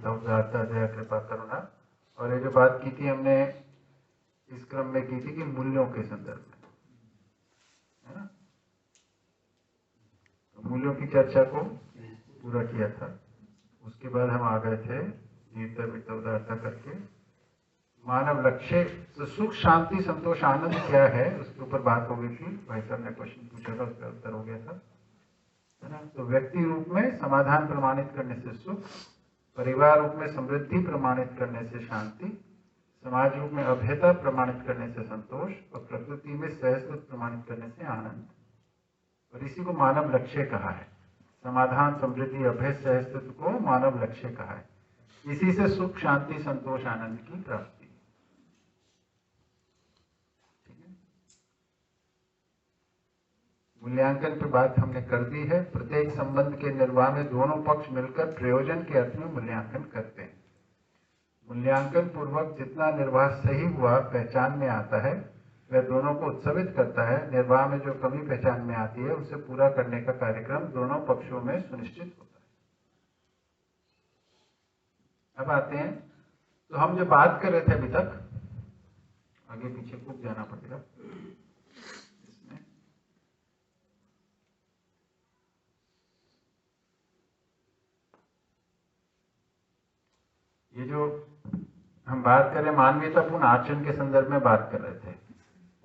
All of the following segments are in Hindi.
वित्त उदारता दया कृपा करुणा। और ये जो बात की थी हमने इस क्रम में की थी कि मूल्यों के संदर्भ में, है ना, तो मूल्यों की चर्चा को पूरा किया था। उसके बाद हम आ गए थे दीनता वित्त उदारता करके मानव लक्ष्य। तो सुख शांति संतोष आनंद क्या है उसके ऊपर बात हो गई थी। भाई साहब ने क्वेश्चन पूछा था, उसका उत्तर हो गया था, है ना। तो व्यक्ति रूप में समाधान प्रमाणित करने से सुख, परिवार रूप में समृद्धि प्रमाणित करने से शांति, समाज रूप में अभेयता प्रमाणित करने से संतोष और प्रकृति में सहस्त्र प्रमाणित करने से आनंद। और इसी को मानव लक्ष्य कहा है। समाधान समृद्धि अभय सहस्त्र को मानव लक्ष्य कहा है। इसी से सुख शांति संतोष आनंद की प्राप्ति। मूल्यांकन की बात हमने कर दी है। प्रत्येक संबंध के निर्वाह में दोनों पक्ष मिलकर प्रयोजन के अर्थ में मूल्यांकन करते हैं। मूल्यांकन पूर्वक जितना निर्वाह सही हुआ पहचान में आता है वह दोनों को उत्सवित करता है। निर्वाह में जो कमी पहचान में आती है उसे पूरा करने का कार्यक्रम दोनों पक्षों में सुनिश्चित होता है। अब आते हैं, तो हम जो बात कर रहे थे अभी तक, आगे पीछे खूब जाना पड़ेगा इसमें। ये जो हम बात कर रहे हैं मानवीयतापूर्ण आचरण के संदर्भ में बात कर रहे थे,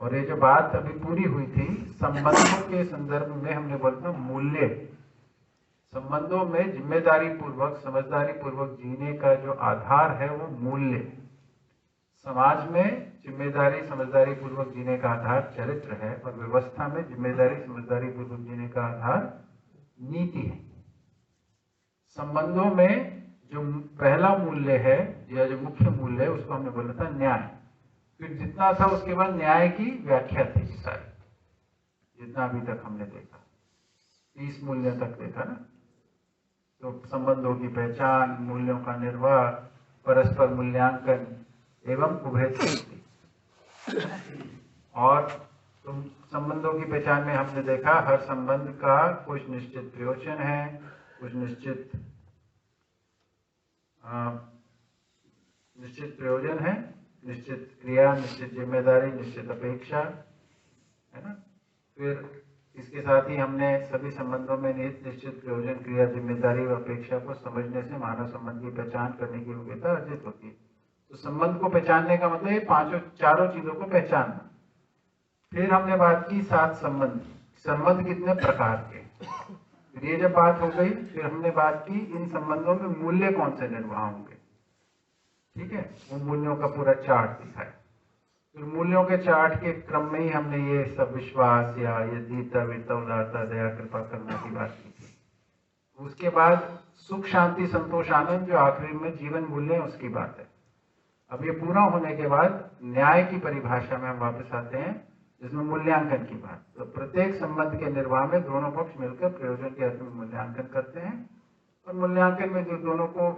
और ये जो बात अभी पूरी हुई थी संबंधों के संदर्भ में हमने बोला मूल्य। संबंधों में जिम्मेदारी पूर्वक समझदारी पूर्वक जीने का जो आधार है वो मूल्य। समाज में जिम्मेदारी समझदारी पूर्वक जीने का आधार चरित्र है और व्यवस्था में जिम्मेदारी समझदारी पूर्वक जीने का आधार नीति है। संबंधों में जो पहला मूल्य है या जो मुख्य मूल्य है उसको हमने बोला था न्याय। फिर जितना था उसके बाद न्याय की व्याख्या थी सारी, जितना अभी तक हमने देखा 30 मूल्य तक देखा ना। तो संबंधों की पहचान, मूल्यों का निर्वाह, परस्पर मूल्यांकन एवं उभयता। और तुम संबंधों की पहचान में हमने देखा हर संबंध का कुछ निश्चित प्रयोजन है, कुछ निश्चित प्रयोजन है, निश्चित क्रिया, निश्चित जिम्मेदारी, निश्चित अपेक्षा, है ना। फिर इसके साथ ही हमने सभी संबंधों में निहित निश्चित प्रयोजन क्रिया जिम्मेदारी और अपेक्षा को समझने से मानव संबंध की पहचान करने की योग्यता अर्जित होती है। तो संबंध को पहचानने का मतलब ये चारों चीजों को पहचानना। फिर हमने बात की 7 संबंध कितने प्रकार के। फिर ये जब बात हो गई फिर हमने बात की इन संबंधों में मूल्य कौन से निर्वाह होंगे, ठीक है, वो मूल्यों का पूरा चार्ट दिखाया। फिर मूल्यों के चार्ट के क्रम में ही हमने ये सब विश्वास या ये दीनता वित्त उदारता दया कृपा करना की बात की थी। उसके बाद सुख शांति संतोष आनंद जो आखिरी में जीवन मूल्य है उसकी बात है। अब ये पूरा होने के बाद न्याय की परिभाषा में हम वापस आते हैं जिसमें मूल्यांकन की बात। तो प्रत्येक संबंध के निर्वाह में दोनों पक्ष मिलकर प्रयोजन के अर्थ में मूल्यांकन करते हैं और मूल्यांकन में जो दोनों को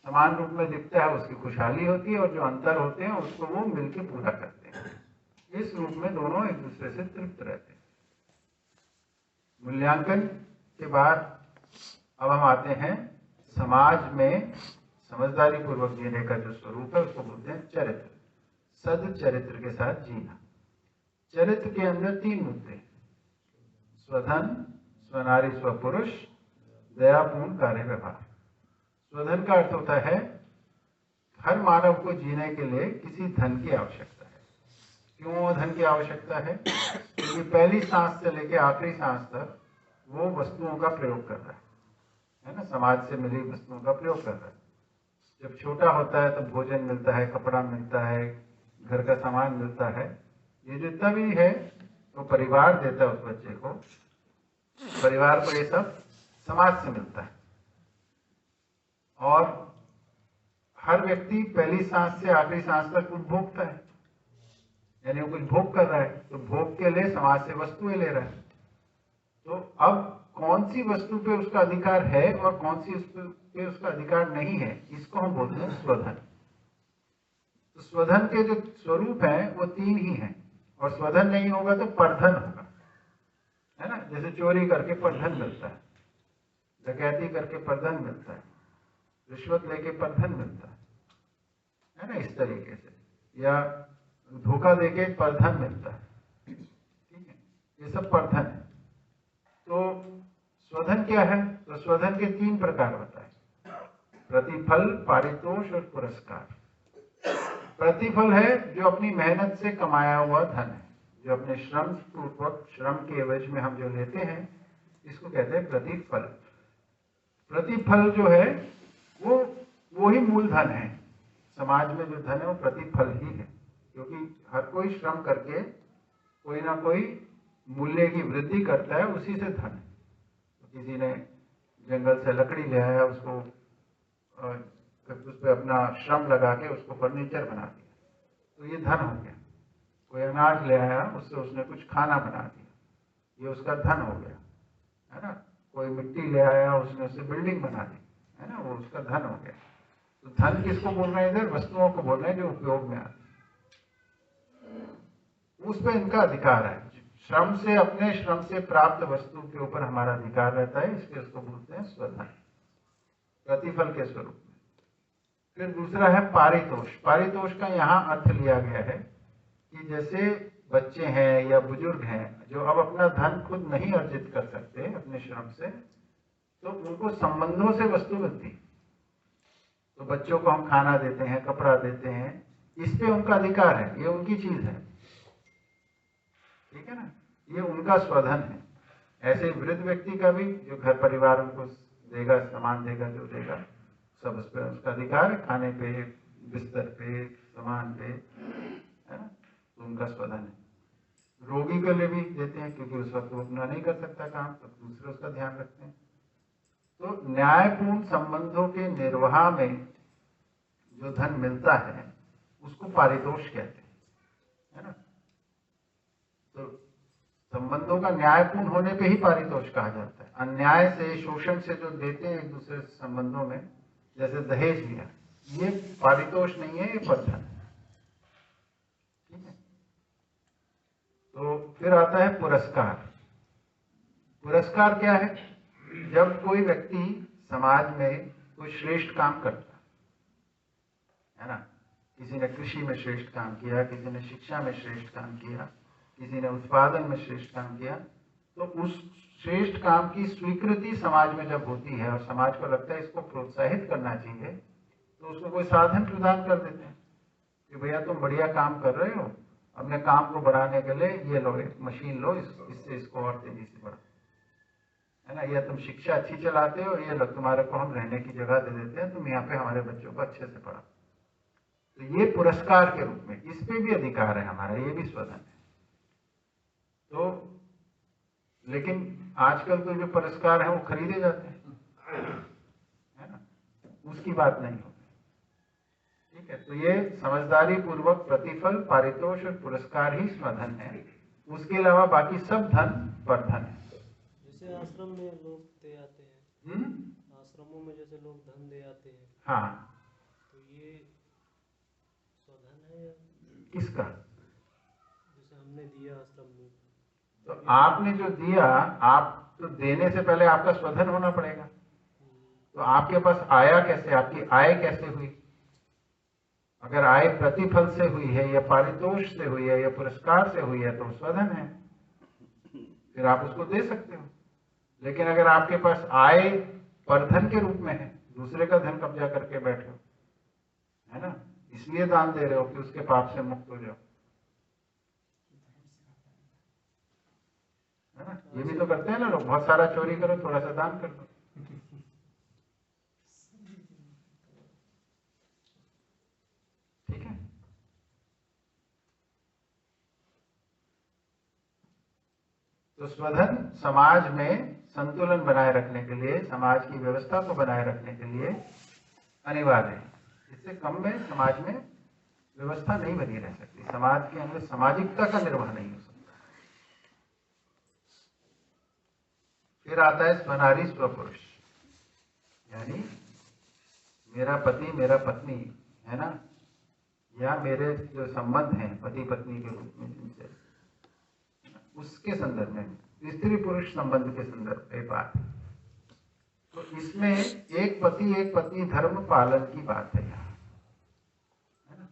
समान रूप में दिखता है उसकी खुशहाली होती है और जो अंतर होते हैं उसको वो मिलकर पूरा करते हैं। इस रूप में दोनों एक दूसरे से तृप्त रहते हैं। मूल्यांकन के बाद अब हम आते हैं समाज में समझदारी पूर्वक जीने का जो स्वरूप है उसको बोलते हैं चरित्र। सद्चरित्र के साथ जीना। चरित्र के अंदर 3 मुद्दे, स्वधन, स्वनारी स्वपुरुष, दयापूर्ण कार्य व्यवहार। स्वधन का अर्थ होता है हर मानव को जीने के लिए किसी धन की आवश्यकता है। क्यों धन की आवश्यकता है? क्योंकि पहली सांस से लेकर आखिरी सांस तक वो वस्तुओं का प्रयोग कर रहा है ना, समाज से मिली वस्तुओं का प्रयोग कर रहा है। जब छोटा होता है तो भोजन मिलता है, कपड़ा मिलता है, घर का सामान मिलता है, ये जितना भी है तो परिवार देता है उस बच्चे को, परिवार को ये सब समाज से मिलता है। और हर व्यक्ति पहली सांस से आखिरी सांस तक उपभोक्ता है, यानी वो कुछ भोग कर रहा है, तो भोग के लिए समाज से वस्तुएं ले रहा है। तो अब कौन सी वस्तु पे उसका अधिकार है और कौन सी पे उसका अधिकार नहीं है, इसको हम बोलते हैं स्वधन। तो स्वधन के जो स्वरूप हैं वो 3 ही हैं, और स्वधन नहीं होगा तो परधन होगा, है ना। जैसे चोरी करके परधन मिलता है, डकैती करके परधन मिलता है, रिश्वत लेके पर धन मिलता है ना, इस तरीके से, या धोखा देके पर धन मिलता है, ठीक है, ये सब पर धन है। तो स्वधन क्या है? तो स्वधन के 3 प्रकार होता है, प्रतिफल, पारितोष और पुरस्कार। प्रतिफल है जो अपनी मेहनत से कमाया हुआ धन है, जो अपने श्रम पूर्वक, श्रम के एवज में हम जो लेते हैं, इसको कहते हैं प्रतिफल। प्रतिफल जो है वो ही मूल धन है। समाज में जो धन है वो प्रतिफल ही है, क्योंकि हर कोई श्रम करके कोई ना कोई मूल्य की वृद्धि करता है, उसी से धन है। तो किसी ने जंगल से लकड़ी ले आया, उसको उस पर अपना श्रम लगा के उसको फर्नीचर बना दिया, तो ये धन हो गया। कोई अनाज ले आया, उससे उसने कुछ खाना बना दिया, ये उसका धन हो गया, है ना। कोई मिट्टी ले आया, उसने उससे बिल्डिंग बना दी, है ना, वो उसका धन हो गया। तो धन किसको बोल रहे हैं इधर? वस्तुओं को बोल रहे हैं जो उपयोग में आती है, उस पर इनका अधिकार है। श्रम से, अपने श्रम से प्राप्त वस्तु के ऊपर हमारा अधिकार रहता है, इसलिए उसको बोलते हैं स्वधन, प्रतिफल के स्वरूप में। फिर दूसरा है पारितोष। पारितोष का यहाँ अर्थ लिया गया है कि जैसे बच्चे हैं या बुजुर्ग हैं जो अब अपना धन खुद नहीं अर्जित कर सकते अपने श्रम से, तो उनको संबंधों से वस्तु मिलती। तो बच्चों को हम खाना देते हैं, कपड़ा देते हैं, इस पे उनका अधिकार है, ये उनकी चीज है, ठीक है ना, ये उनका स्वधन है। ऐसे वृद्ध व्यक्ति का भी, जो घर परिवार उनको देगा, सामान देगा, जो देगा, सब उस पर उसका अधिकार है, खाने पे, बिस्तर पे, सामान पे, है ना, तो उनका स्वधन है। रोगी के लिए भी देते हैं, क्योंकि उस वक्त वो अपना नहीं कर सकता काम, तो दूसरे उसका ध्यान रखते हैं। तो न्यायपूर्ण संबंधों के निर्वाह में जो धन मिलता है उसको पारितोष कहते हैं, है ना। तो संबंधों का न्यायपूर्ण होने पे ही पारितोष कहा जाता है। अन्याय से, शोषण से जो देते हैं एक दूसरे संबंधों में, जैसे दहेज लिया, ये पारितोष नहीं है, ये परधन है, ठीक है। तो फिर आता है पुरस्कार। पुरस्कार क्या है? जब कोई व्यक्ति समाज में कोई श्रेष्ठ काम करता है ना, किसी ने कृषि में श्रेष्ठ काम किया, किसी ने शिक्षा में श्रेष्ठ काम किया, किसी ने उत्पादन में श्रेष्ठ काम किया, तो उस श्रेष्ठ काम की स्वीकृति समाज में जब होती है और समाज को लगता है इसको प्रोत्साहित करना चाहिए, तो उसको कोई साधन प्रदान कर देते हैं कि भैया तुम बढ़िया काम कर रहे हो, अपने काम को बढ़ाने के लिए ये लो, एक मशीन लो, इससे इसको और तेजी से बढ़ाओ, है ना, या तुम शिक्षा अच्छी चलाते हो, ये लो, तुम्हारे को हम रहने की जगह दे देते हैं, तुम यहाँ पे हमारे बच्चों को अच्छे से पढ़ाओ। तो ये पुरस्कार के रूप में, इस पे भी अधिकार है हमारा, ये भी स्वधन है। तो लेकिन आजकल तो जो पुरस्कार है वो खरीदे जाते हैं, है ना, उसकी बात नहीं होती, ठीक है। तो ये समझदारी पूर्वक प्रतिफल, पारितोष और पुरस्कार ही स्वधन है, उसके अलावा बाकी सब धन परधन है। जैसे आश्रम में लोग दे आते हैं, आश्रमों में जैसे लोग धन दे आते हैं, हाँ, तो ये स्वधन है या किसका? जैसे हमने दिया आश्रम में, तो आपने जो दिया, आप तो देने से पहले आपका स्वधन होना पड़ेगा। तो आपके पास आया कैसे? आपकी आय कैसे हुई? अगर आय प्रतिफल से हुई है या पारितोष से हुई है या पुरस्कार से हुई है तो स्वधन है, फिर आप उसको दे सकते हो। लेकिन अगर आपके पास आय परधन के रूप में है, दूसरे का धन कब्जा करके बैठे हो, है ना, इसलिए दान दे रहे हो कि उसके पाप से मुक्त हो जाओ, है ना। ये भी तो करते हैं ना लोग, बहुत सारा चोरी करो, थोड़ा सा दान कर दो, ठीक है। तो स्वधन समाज में संतुलन बनाए रखने के लिए, समाज की व्यवस्था को बनाए रखने के लिए अनिवार्य है। इससे कम में समाज में व्यवस्था नहीं बनी रह सकती, समाज के अंदर सामाजिकता का निर्वाह नहीं हो सकता। फिर आता है स्वनारी स्वपुरुष, यानी मेरा पति, मेरा पत्नी, है ना, या मेरे जो संबंध हैं पति पत्नी के रूप में जिनसे, उसके संदर्भ में, स्त्री पुरुष संबंध के संदर्भ में बात। तो इसमें एक पति एक पत्नी धर्म पालन की बात है यहाँ, है ना।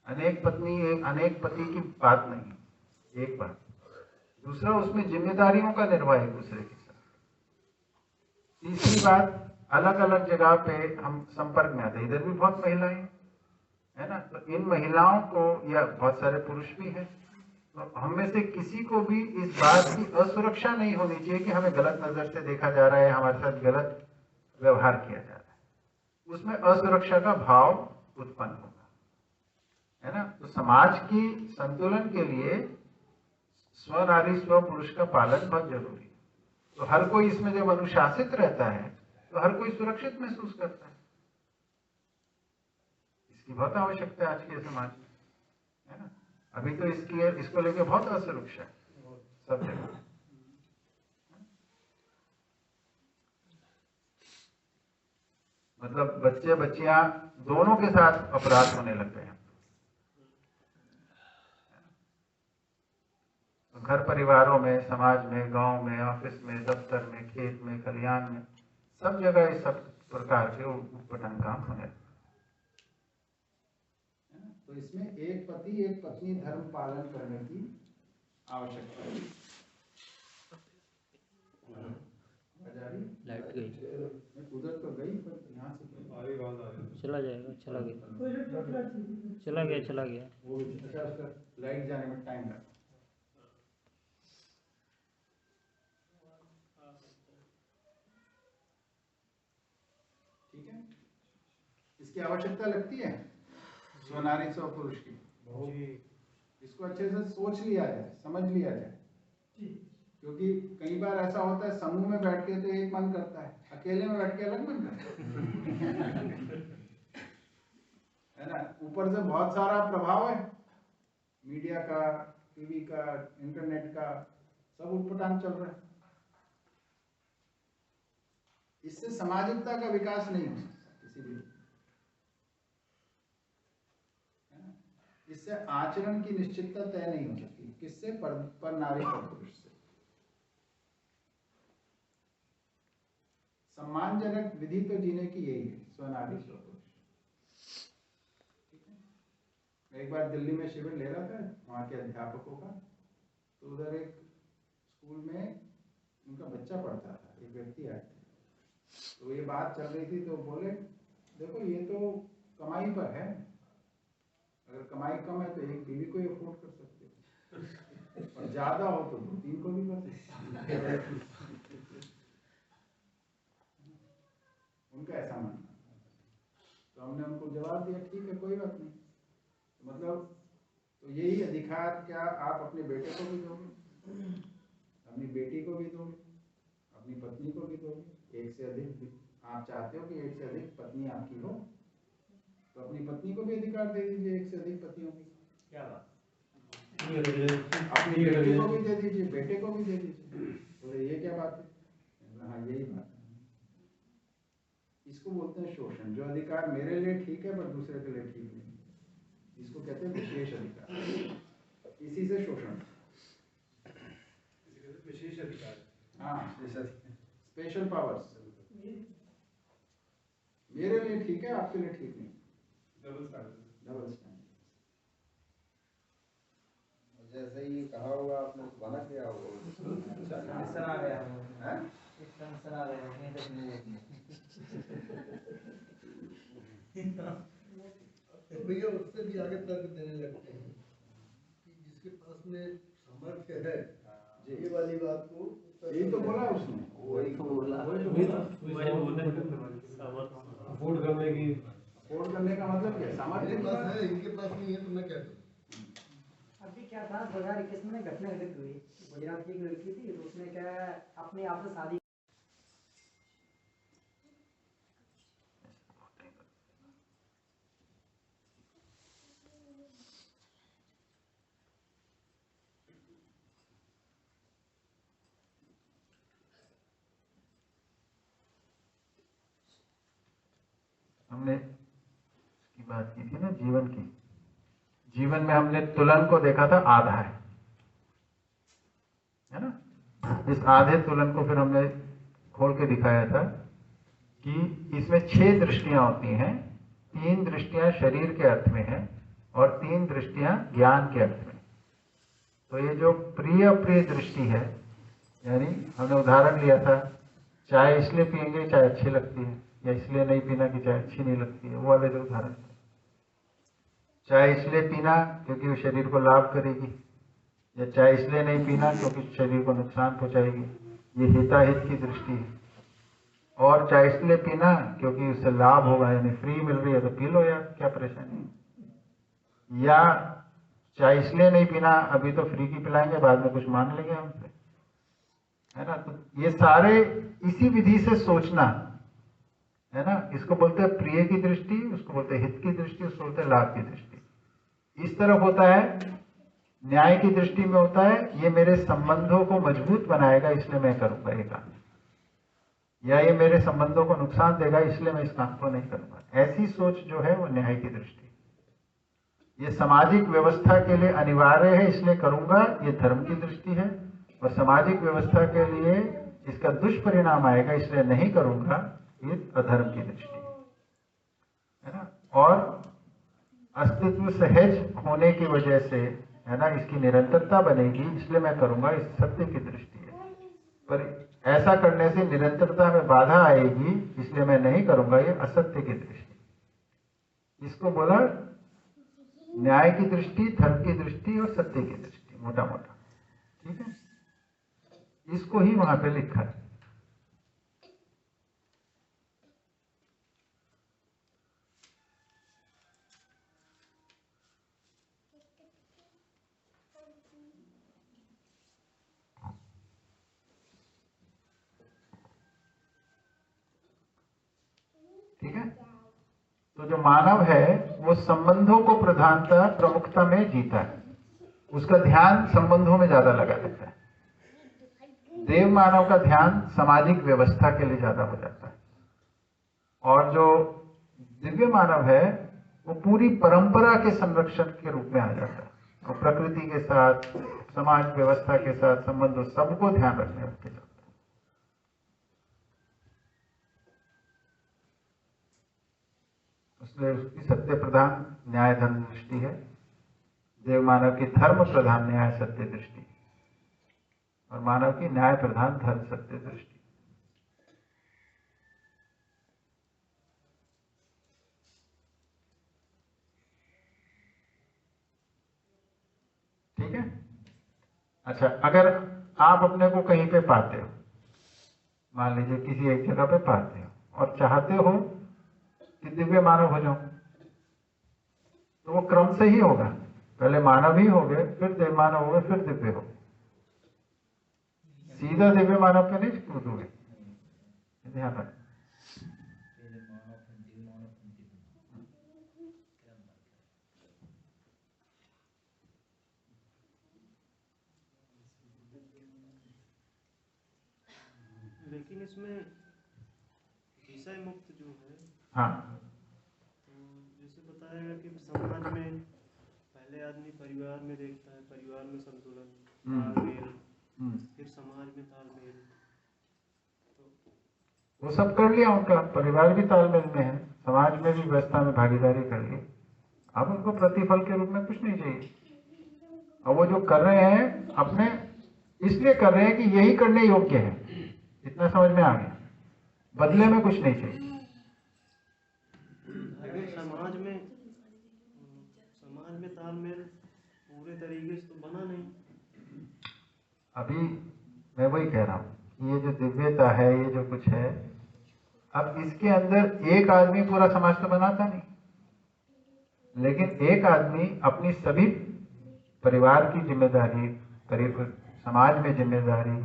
अनेक पति की बात नहीं, एक बात। दूसरा, उसमें जिम्मेदारियों का निर्वाह एक दूसरे के साथ। तीसरी बात, अलग अलग जगह पे हम संपर्क में आते हैं। इधर भी बहुत महिलाएं है ना, तो इन महिलाओं को, या बहुत सारे पुरुष भी हैं, तो हम में से किसी को भी इस बात की असुरक्षा नहीं होनी चाहिए कि हमें गलत नजर से देखा जा रहा है, हमारे साथ गलत व्यवहार किया जा रहा है। उसमें असुरक्षा का भाव उत्पन्न होगा, है ना। तो समाज की संतुलन के लिए स्व नारी स्व पुरुष का पालन बहुत जरूरी है। तो हर कोई इसमें जब अनुशासित रहता है तो हर कोई सुरक्षित महसूस करता है। इसकी बहुत आवश्यकता है आज के समाज में, है ना। अभी तो इसको लेके बहुत असुरक्षा है सब जगह। मतलब बच्चे बच्चियां दोनों के साथ अपराध होने लग गए हैं। घर परिवारों में, समाज में, गांव में, ऑफिस में, दफ्तर में, खेत में, खलिहान में, सब जगह इस सब प्रकार के उटपटांग काम होने लगे। तो इसमें एक पति एक पत्नी धर्म पालन करने की आवश्यकता है। लाइट गई, उधर तो गई, पर यहाँ से चला जाएगा, चला गया। वो अच्छा, उसका लाइट जाने में टाइम लगता। ठीक है, इसकी आवश्यकता लगती है स्वनारी स्व पुरुष की। इसको अच्छे से सोच लिया जाए, समझ लिया जाए, क्योंकि कई बार ऐसा होता है समूह में बैठ के तो एक मन करता है, अकेले में बैठ के अलग मन करता है ना। ऊपर से बहुत सारा प्रभाव है, मीडिया का, टीवी का, इंटरनेट का, सब उटपटांग चल रहा है। इससे सामाजिकता का विकास नहीं हो सकता किसी भी। इससे आचरण की निश्चितता तय नहीं हो सकती। किससे? पर नारी और पुरुष से। सम्मानजनक विधि तो जीने की यही है, स्वनारी स्व पुरुष। ठीक है, मैं एक बार दिल्ली में शिविर ले रहा था वहां के अध्यापकों का, तो उधर एक स्कूल में उनका बच्चा पढ़ता था, एक व्यक्ति आए थे, तो ये बात चल रही थी, तो बोले देखो ये तो कमाई पर है, अगर कमाई कम है तो एक बीवी को ही अफोर्ड कर सकते हो, और ज्यादा हो तो 2-3 को भी कर सकते हो। उनका ऐसा मानना। तो हमने उनको जवाब दिया ठीक है कोई बात नहीं, मतलब तो यही अधिकार क्या आप अपने बेटे को भी दोगे, अपनी बेटी को भी दोगे, अपनी पत्नी को भी दोगे, एक से अधिक भी। आप चाहते हो कि एक से अधिक पत्नी आपकी हो, तो अपनी पत्नी को भी अधिकार दे दीजिए एक से अधिक पतियों की। क्या बात, अपनी बेटी को भी दे दीजिए, बेटे को भी दे दीजिए। बोले ये क्या बात है? हाँ यही बात है। इसको बोलते हैं शोषण। जो अधिकार मेरे लिए ठीक है पर दूसरे के लिए ठीक नहीं, इसको कहते हैं विशेष अधिकार। इसी से शोषण, विशेष अधिकार। हाँ, स्पेशल पावर्स। मेरे लिए ठीक है, आपके लिए ठीक नहीं, डबल स्टैंडर्ड। जैसे ही कहा हुआ आपने बना किया होगा, आ गया है, आ गया तो भैया उससे भी आगे तर्क देने लगते हैं कि जिसके पास में सामर्थ्य है, ये वाली बात को यही तो बोला उसने, वही तो बोला, अफोर्ड करने की, अफोर्ड करने का मतलब क्या? सामर्थ्य मेरे पास है, इनके पास नहीं है तो मैं क्या करूँ? अभी क्या था 2021 में घटना घटित हुई, गुजरात की एक लड़की थी, तो उसने क्या अपने आप से शादी। हमने की बात की थी ना जीवन की। जीवन में हमने तुलन को देखा था आधा है ना। इस आधे तुलन को फिर हमने खोल के दिखाया था कि इसमें 6 दृष्टियां होती हैं। 3 दृष्टियां शरीर के अर्थ में है और 3 दृष्टियां ज्ञान के अर्थ में। तो ये जो प्रिय अप्रिय दृष्टि है, यानी हमने उदाहरण लिया था, चाय इसलिए पियेंगे चाय अच्छी लगती है, या इसलिए नहीं पीना कि चाय अच्छी नहीं लगती है, वो वाले जो उदाहरण थे। चाय इसलिए पीना क्योंकि वो शरीर को लाभ करेगी, या चाय इसलिए नहीं पीना क्योंकि शरीर को नुकसान पहुंचाएगी, ये हिताहित की दृष्टि है। और चाय इसलिए पीना क्योंकि उससे लाभ होगा, यानी फ्री मिल रही है तो पी लो यार, क्या परेशानी है। या चाय इसलिए नहीं पीना, अभी तो फ्री की पिलाएंगे, बाद में कुछ मान लेंगे हमसे, है ना। तो ये सारे इसी विधि से सोचना, है ना। इसको बोलते हैं प्रिय की दृष्टि, उसको बोलते हैं हित की दृष्टि, उसको बोलते हैं लाभ की दृष्टि। इस तरफ होता है न्याय की दृष्टि में होता है ये मेरे संबंधों को मजबूत बनाएगा इसलिए मैं करूंगा ये काम, या ये मेरे संबंधों को नुकसान देगा इसलिए मैं इस काम को नहीं करूंगा। ऐसी सोच जो है वो न्याय की दृष्टि। ये सामाजिक व्यवस्था के लिए अनिवार्य है इसलिए करूंगा, ये धर्म की दृष्टि है। और सामाजिक व्यवस्था के लिए इसका दुष्परिणाम आएगा इसलिए नहीं करूंगा, ये अधर्म की दृष्टि है ना। और अस्तित्व सहज होने की वजह से, है ना, इसकी निरंतरता बनेगी इसलिए मैं करूंगा, इस सत्य की दृष्टि है। पर ऐसा करने से निरंतरता में बाधा आएगी इसलिए मैं नहीं करूंगा, ये असत्य की दृष्टि। इसको बोला न्याय की दृष्टि, धर्म की दृष्टि और सत्य की दृष्टि, मोटा मोटा, ठीक है। इसको ही वहां पे लिखा है। ठीक है। तो जो मानव है वो संबंधों को प्रधानता प्रमुखता में जीता है, उसका ध्यान संबंधों में ज्यादा लगा रहता है। देव मानव का ध्यान सामाजिक व्यवस्था के लिए ज्यादा हो जाता है, और जो दिव्य मानव है वो पूरी परंपरा के संरक्षण के रूप में आ जाता है। वो प्रकृति के साथ, समाज व्यवस्था के साथ संबंधों सबको ध्यान रखने रख के चलता है। इसलिए उसकी सत्य प्रधान न्याय धर्म दृष्टि है, देव मानव की धर्म प्रधान न्याय सत्य दृष्टि, और मानव की न्याय प्रधान धर्म सत्य दृष्टि। ठीक है। अच्छा, अगर आप अपने को कहीं पे पाते हो, मान लीजिए किसी एक जगह पे पाते हो और चाहते हो कि दिव्य मानव हो जाओ, तो वो क्रम से ही होगा। पहले मानव ही हो गए, फिर देव मानव हो गए, फिर दिव्य हो। सीधा दिव्य मानव पे नहीं कूदोगे, ध्यान रखें। लेकिन इसमें विषय मुक्त जो है, हाँ, तो जैसे बताया कि समाज में पहले आदमी परिवार में देखता है, परिवार में संतुलन, तालमेल, फिर समाज में तालमेल, तो वो सब कर लिया उनका, परिवार भी तालमेल में है, समाज में भी व्यवस्था में भागीदारी कर ली। अब उनको प्रतिफल के रूप में कुछ नहीं चाहिए। और वो जो कर रहे हैं अपने इसलिए कर रहे हैं कि यही करने योग्य है, इतना समझ में आ गया। बदले में कुछ नहीं चाहिए। अगर समाज में तालमेल पूरे तरीके से तो बना नहीं। अभी मैं वही कह रहा हूँ, ये जो दिव्यता है, ये जो कुछ है, अब इसके अंदर एक आदमी पूरा समाज तो बनाता नहीं, लेकिन एक आदमी अपनी सभी परिवार की जिम्मेदारी, समाज में जिम्मेदारी,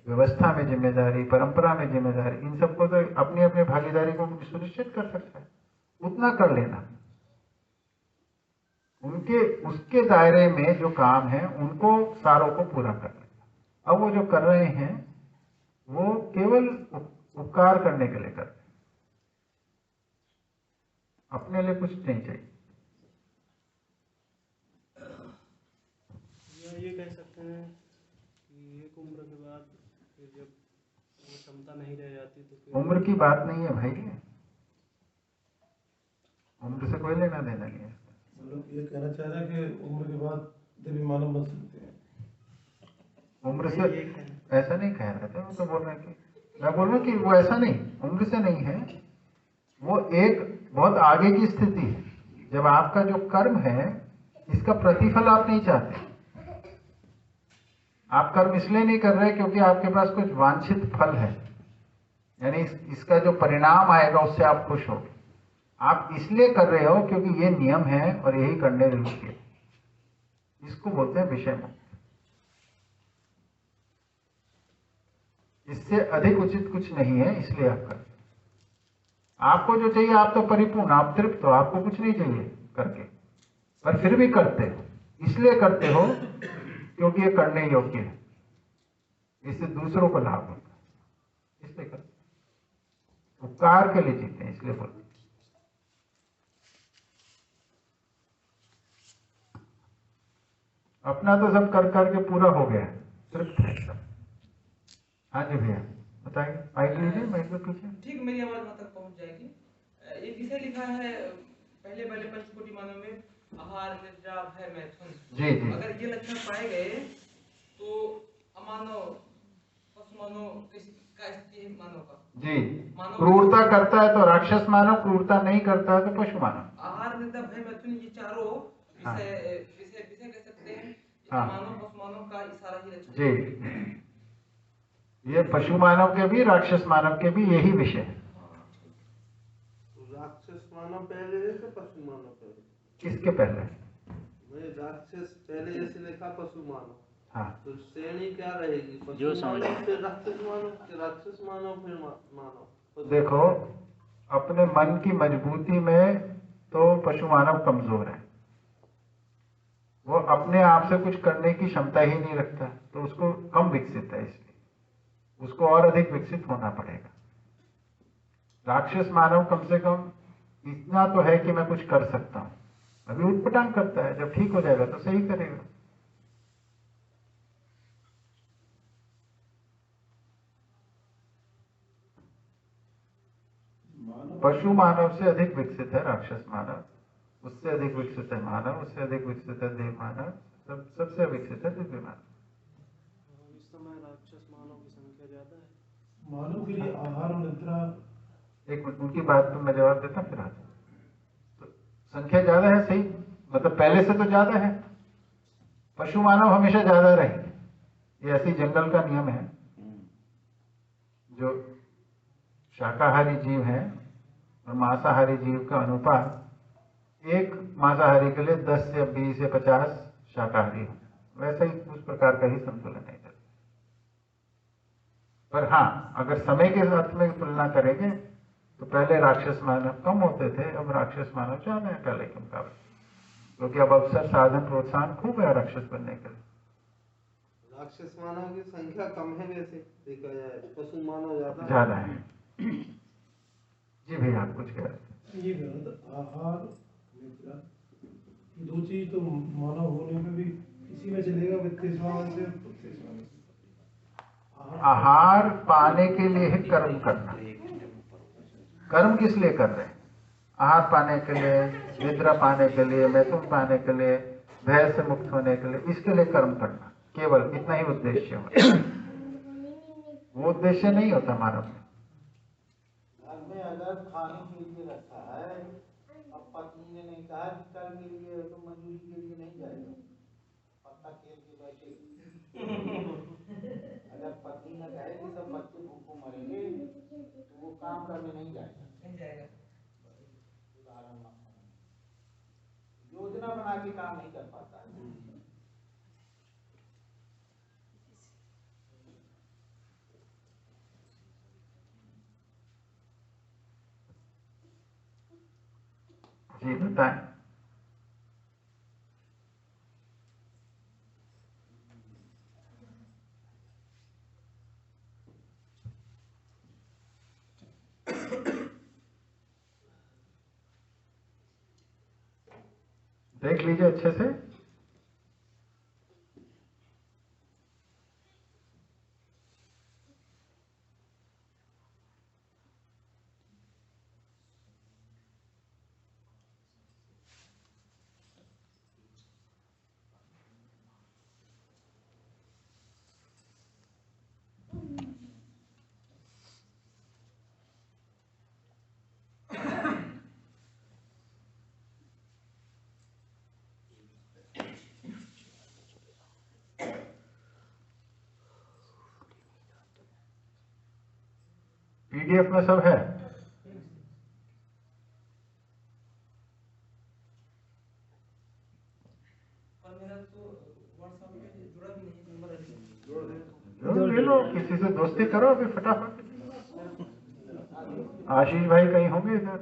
व्यवस्था में जिम्मेदारी, परंपरा में जिम्मेदारी, इन सबको तो अपनी अपनी भागीदारी को सुनिश्चित कर सकता है। उतना कर लेना, उनके उसके दायरे में जो काम है उनको सारों को पूरा कर लेना। अब वो जो कर रहे हैं वो केवल उपकार करने के लिए करते हैं, अपने लिए कुछ नहीं चाहिए। या ये कह सकते हैं कि एक उम्र के बाद फिर जब वो क्षमता नहीं रह जाती तो फिर उम्र की बात नहीं है भाई, उम्र से कोई लेना देना नहीं है। मतलब ये कहना चाह रहे हैं कि उम्र के बाद देवी मानव बन सकते हैं। उम्र से ऐसा नहीं कह रहे थे, वो तो बोल रहे हैं कि मैं बोल रहा हूँ कि वो ऐसा नहीं, उम्र से नहीं है, वो एक बहुत आगे की स्थिति है। जब आपका जो कर्म है इसका प्रतिफल आप नहीं चाहते, आप कर्म इसलिए नहीं कर रहे क्योंकि आपके पास कुछ वांछित फल है, यानी इसका जो परिणाम आएगा उससे आप खुश हो। आप इसलिए कर रहे हो क्योंकि ये नियम है और यही करने योग्य, इसको बोलते हैं विषय मुक्त। इससे अधिक उचित कुछ नहीं है, इसलिए आप करते हो। आपको जो चाहिए आप तो परिपूर्ण, आप तृप्त हो, आपको कुछ नहीं चाहिए करके, पर फिर भी करते हो। इसलिए करते हो क्योंकि ये करने योग्य है, इससे दूसरों को लाभ होता है, इसलिए करते हो। उपकार के लिए जीते हैं, इसलिए बोलते हैं। अपना तो सब कर करके पूरा हो गया, तृप्त है सब। हाँ जी भैया बताइए, माइक लीजिए, माइक में पीछे। ठीक, मेरी आवाज वहां तक पहुंच जाएगी। ये विषय लिखा है पहले पहले पंचकोटि मानव में, आहार निद्रा भय मैथुन। जी जी। अगर ये लक्षण पाए गए तो अमानव पशु मानव का स्थिति है मानव का। जी, क्रूरता करता है तो राक्षस मानव, क्रूरता नहीं करता है तो पशु मानव। आहार निद्रा भय मैथुन ये चारों हाँ। विषय विषय विषय कह सकते हैं। हाँ। मानव पशु मानव का इशारा ही लक्षण जी, ये पशु मानव के भी राक्षस मानव के भी यही विषय है। राक्षस मानव पहले है कि पशु मानव पहले? किसके पहले? मैं राक्षस पहले जैसे लिखा पशु मानव। हाँ, तो श्रेणी क्या रहेगी? पशु मानव फिर राक्षस मानव, राक्षस मानव फिर मानव। देखो अपने मन की मजबूती में तो पशु मानव कमजोर है, वो अपने आप से कुछ करने की क्षमता ही नहीं रखता, तो उसको कम विकसित है, इसलिए उसको और अधिक विकसित होना पड़ेगा। राक्षस मानव कम से कम इतना तो है कि मैं कुछ कर सकता हूं, अभी उटपटांग करता है, जब ठीक हो जाएगा तो सही करेगा। पशु मानव से अधिक विकसित है राक्षस मानव, उससे अधिक विकसित है मानव, उससे अधिक विकसित है देव मानव, सबसे विकसित है दिव्य मानव। इस समय राक्षस मानव की संख्या ज्यादा है। मानव के लिए आहार और निद्रा, एक मिनट उनकी बात पर मैं जवाब देता फिर आता। तो संख्या ज्यादा है, सही, मतलब पहले से तो ज्यादा है, पशु मानव हमेशा ज्यादा रहेंगे, ये ऐसी जंगल का नियम है। जो शाकाहारी जीव है और मांसाहारी जीव का अनुपात, एक मांसाहारी के लिए 10 से 20 से 50 शाकाहारी हो, वैसा ही उस प्रकार का ही संतुलन है। पर हाँ, अगर समय के साथ में तुलना करेंगे तो पहले राक्षस मानव कम होते थे, अब राक्षस मानव ज्यादा है पहले के मुकाबले, क्योंकि अब अवसर साधन प्रोत्साहन खूब है राक्षस बनने के लिए। राक्षस मानव की संख्या कम है वैसे देखा जाए, पशु मानव ज्यादा है। जी भैया आप कुछ कह रहे थे? ये गलत, आहार निद्रा ये दो चीज तो मानव होने में भी इसी में चलेगा, आहार पाने के लिए है कर्म करना। कर्म किस लिए कर रहे हैं? आहार पाने के लिए, निद्रा पाने के लिए, मैथुन पाने के लिए, भय से मुक्त होने के लिए, इसके लिए कर्म करना, केवल इतना ही उद्देश्य होता है। वो उद्देश्य नहीं होता मानव में। घर में अगर खाने के लिए रखा है, अब पत्नी ने नहीं कहा कि कल के लिए तो मजदूरी के लिए नहीं जाएगा, पत्ता खेल के बैठे। अगर पत्नी ने कहे कि सब बच्चे भूखों मरेंगे तो वो काम करने नहीं जाएगा। उदाहरण योजना बना के काम नहीं कर पाता है। जी बताएं। देख लीजिए अच्छे से। पीडीएफ में सब है। और मेरा तो व्हाट्सएप में जुड़ा भी नहीं नंबर जोड़ ले लो, किसी से दोस्ती करो अभी फटाफट। आशीष भाई कहीं होंगे इधर,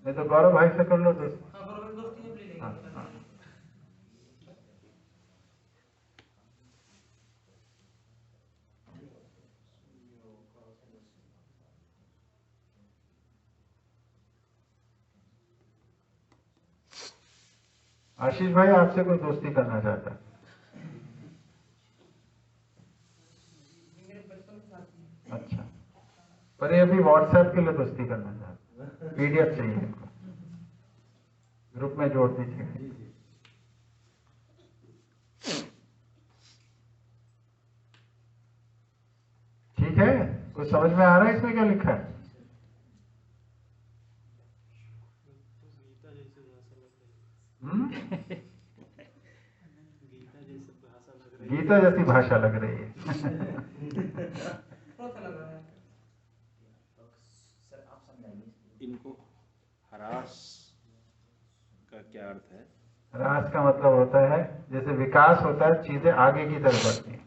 नहीं तो गौरव भाई से कर लो दोस्ती। हाँ बराबर दोस्ती है, ले लेंगे। हाँ, हाँ। आशीष भाई आपसे कोई दोस्ती करना चाहता है? मेरे बचपन के साथी। अच्छा, पर ये अभी व्हाट्सएप के लिए दोस्ती करना चाहता है, पीडीएफ चाहिए इनको, ग्रुप में जोड़ दीजिए। ठीक है, कुछ समझ में आ रहा है इसमें क्या लिखा है? गीता जैसी भाषा लग रही है। थोड़ा सा लग रहा है। सर आप समझाइए इनको, ह्रास का क्या अर्थ है? ह्रास का मतलब होता है जैसे विकास होता है, चीजें आगे की तरफ बढ़ती हैं,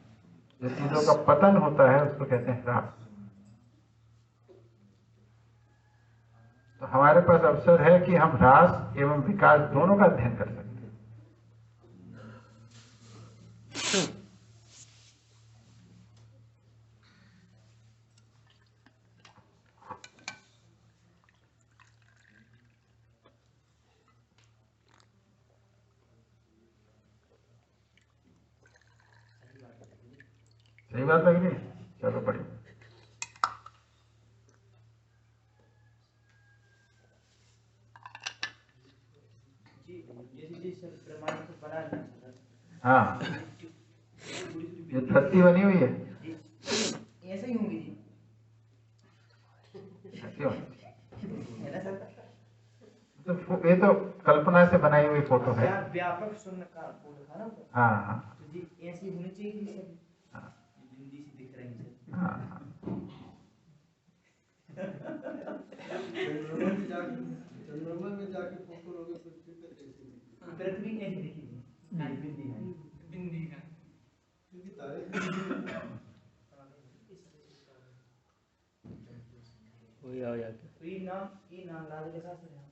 जो चीजों का पतन होता है उसको कहते हैं ह्रास। तो हमारे पास अवसर है कि हम ह्रास एवं विकास दोनों का अध्ययन कर सकते हैं। सही बात लग रही है? चलो बढ़िया। हाँ, ये धरती बनी हुई है, ऐसे ही होंगी जी। ऐसी होनी। तो ये तो कल्पना से बनाई हुई फोटो है। व्यापक शून्य का बोल था ना। हाँ हाँ तो जी ऐसी होनी चाहिए थी सभी। हाँ हिंदी से दिख रही है। हाँ हाँ। चंद्रमा में जाके फोटो लोगे पृथ्वी पे कैसी दिखेगी? पृथ्वी कैसी दिखेगी? बिंदी है। बिंदी का। क्योंकि तारे वही आ जाके तो ये नाम लाल के साथ यहाँ पर।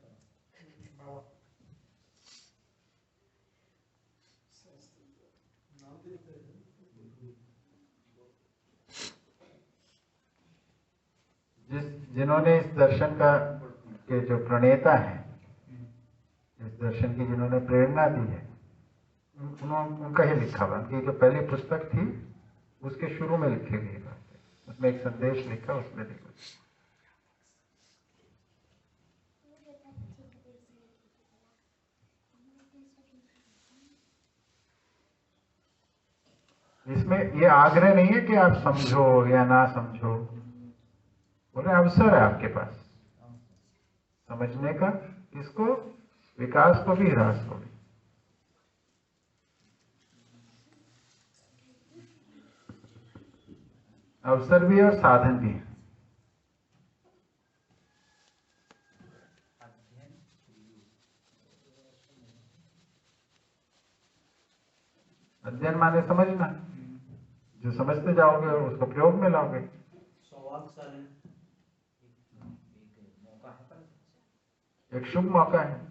जिन्होंने इस दर्शन का के जो प्रणेता हैं, इस दर्शन की जिन्होंने प्रेरणा दी है, उनका ही लिखा हुआ, उनकी जो पहली पुस्तक थी उसके शुरू में लिखी गई बात है, उसमें एक संदेश लिखा, उसमें देखो। इसमें ये आग्रह नहीं है कि आप समझो या ना समझो, बोले अवसर है आपके पास समझने का, इसको विकास को भी ह्रास को भी। अवसर भी है और साधन भी है। अध्ययन माने समझना, जो समझते जाओगे और उसको प्रयोग में लाओगे। एक शुभ मौका है।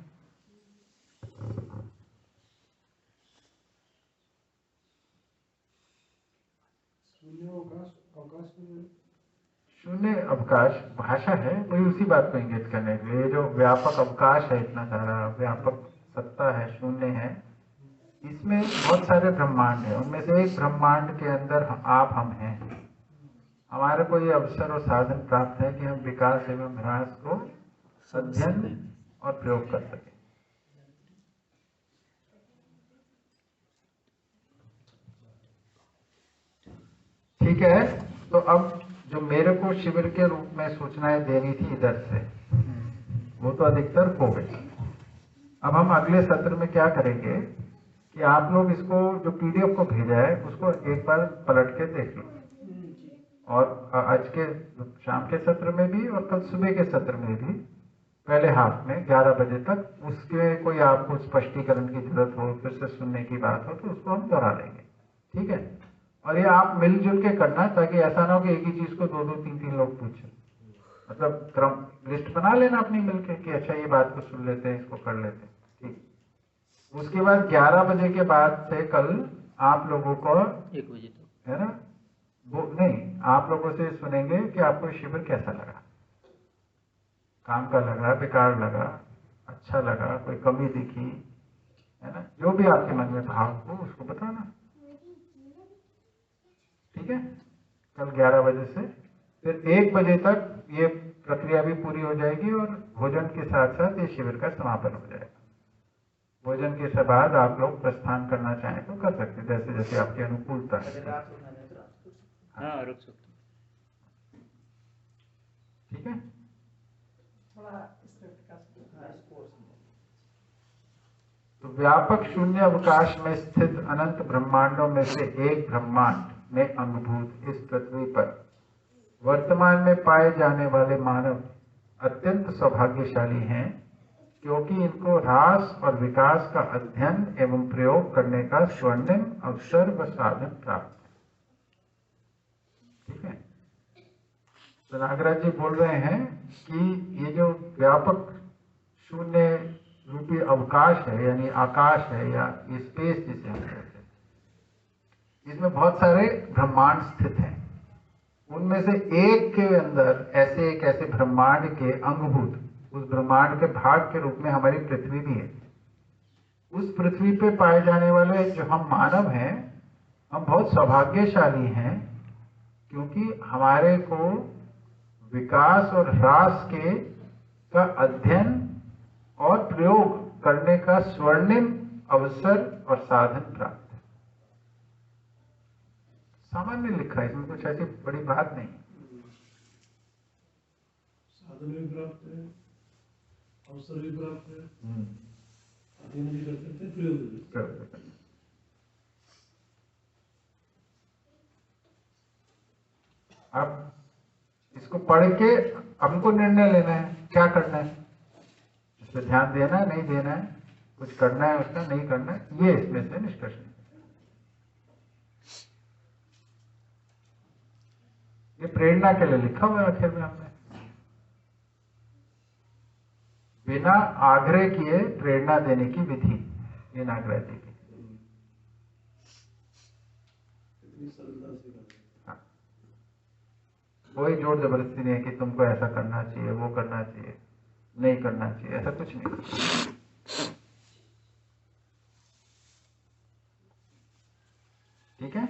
शून्य अवकाश भाषा है, वही उसी बात को इंगित करने के लिए, जो व्यापक अवकाश है, इतना सारा व्यापक सत्ता है, शून्य है, इसमें बहुत सारे ब्रह्मांड है, उनमें से एक ब्रह्मांड के अंदर आप हम हैं। हमारे को ये अवसर और साधन प्राप्त है कि हम विकास एवं ह्रास को अध्ययन और प्रयोग कर सकें। ठीक है, तो अब जो मेरे को शिविर के रूप में सूचनाएं देनी थी इधर से, वो तो अधिकतर हो गई। अब हम अगले सत्र में क्या करेंगे कि आप लोग इसको जो पीडीएफ को भेजा है उसको एक बार पलट के देख लो और आज के शाम के सत्र में भी और कल सुबह के सत्र में भी पहले हाफ में 11 बजे तक उसके कोई आपको स्पष्टीकरण की जरूरत हो, फिर से सुनने की बात हो तो उसको हम दोहरा लेंगे, ठीक है। और ये आप मिलजुल के करना, ताकि ऐसा ना हो कि एक ही चीज को 2-2, 3-3 लोग पूछें। मतलब क्रम लिस्ट बना लेना अपनी मिलके कि अच्छा ये बात को सुन लेते हैं, इसको कर लेते हैं, ठीक। उसके बाद 11 बजे के बाद से कल आप लोगों को 1 बजे तक, है ना, वो नहीं, आप लोगों से सुनेंगे कि आपको शिविर कैसा लगा, काम का लगा, बेकार लगा, अच्छा लगा, कोई कमी दिखी, है ना, जो भी आपके मन में भाव हो उसको बताना, ठीक है। कल 11 बजे से फिर 1 बजे तक ये प्रक्रिया भी पूरी हो जाएगी और भोजन के साथ साथ ये शिविर का समापन हो जाएगा। भोजन के बाद आप लोग प्रस्थान करना चाहें तो कर सकते हैं, जैसे जैसे आपकी अनुकूलता है। हाँ रुक सकते, ठीक है। तो व्यापक शून्य अवकाश में स्थित अनंत ब्रह्मांडों में से एक ब्रह्मांड में अंगभूत इस पृथ्वी पर वर्तमान में पाए जाने वाले मानव अत्यंत सौभाग्यशाली हैं, क्योंकि इनको ह्रास और विकास का अध्ययन एवं प्रयोग करने का स्वर्णिम अवसर व साधन प्राप्त है, ठीक है। तो नागराज जी बोल रहे हैं कि ये जो व्यापक शून्य रूपी अवकाश है, यानी आकाश है या ये स्पेस जिसे हम कहते हैं, इसमें बहुत सारे ब्रह्मांड स्थित हैं। उनमें से एक के अंदर ऐसे ब्रह्मांड के अंगभूत, उस ब्रह्मांड के भाग के रूप में हमारी पृथ्वी भी है। उस पृथ्वी पे पाए जाने वाले जो हम मानव हैं, हम बहुत सौभाग्यशाली हैं, क्योंकि हमारे को विकास और ह्रास के का अध्ययन और प्रयोग करने का स्वर्णिम अवसर और साधन प्राप्त है। सामान्य लिखा है, इसमें कुछ ऐसी बड़ी बात नहीं। साधन भी प्राप्त है, अवसर भी प्राप्त है, अध्ययन भी कर सकते हैं, प्रयोग भी कर सकते हैं। अब इसको पढ़ के हमको निर्णय लेना है, क्या करना है, इस पर ध्यान देना है, नहीं देना है, कुछ करना है उसका, नहीं करना है, ये इसमें से निष्कर्ष है। ये प्रेरणा के लिए लिखा हुआ है आखिर में हमने, बिना आग्रह किए प्रेरणा देने की विधि, ये नागराज जी की। कोई जोर जबरदस्ती नहीं है कि तुमको ऐसा करना चाहिए, वो करना चाहिए, नहीं करना चाहिए, ऐसा कुछ नहीं। ठीक है।